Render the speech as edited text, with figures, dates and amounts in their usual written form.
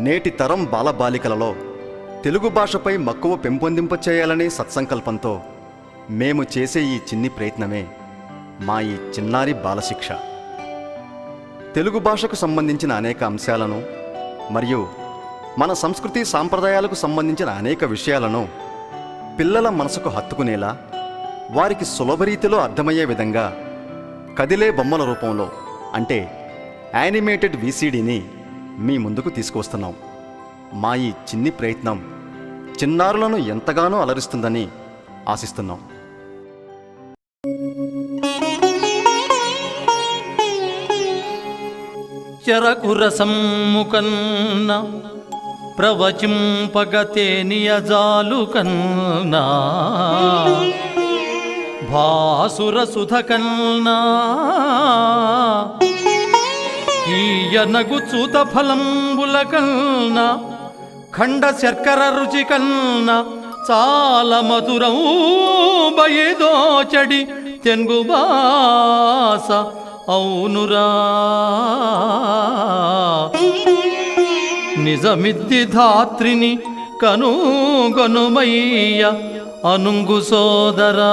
నేటి తరం బాలబాలికలలో తెలుగు భాషపై మక్కువ పెంపొందింపచేయాలనే సత్సంకల్పంతో మేము చేసే ఈ చిన్ని ప్రయత్నమే మా ఈ చిన్నారి బాలశిక్ష. తెలుగు భాషకు సంబంధించిన అనేక అంశాలను మరియు మన సంస్కృతి సాంప్రదాయాలకు సంబంధించిన అనేక విషయాలను పిల్లల మనసుకు హత్తుకునేలా, వారికి సులభరీతిలో అర్థమయ్యే విధంగా కదిలే బొమ్మల రూపంలో అంటే యానిమేటెడ్ VCDని మీ ముందుకు తీసుకువస్తున్నాం. మా ఈ చిన్ని ప్రయత్నం చిన్నారులను ఎంతగానో అలరిస్తుందని ఆశిస్తున్నాం. చరకురసమ్ము కన్నా ప్రవచింపగతే నియజాలు కన్నా భాసుర సుధ కన్నా ఈయనగు చూత ఫలంబుల కన్నా ఖండ శర్కర రుచి కన్నా చాలా మధురం బయదోచడి తెంగు బాస అవునురా. నిజమిద్ది ధాత్రిని కనుగొనుమయ్య అనుంగు సోదరా.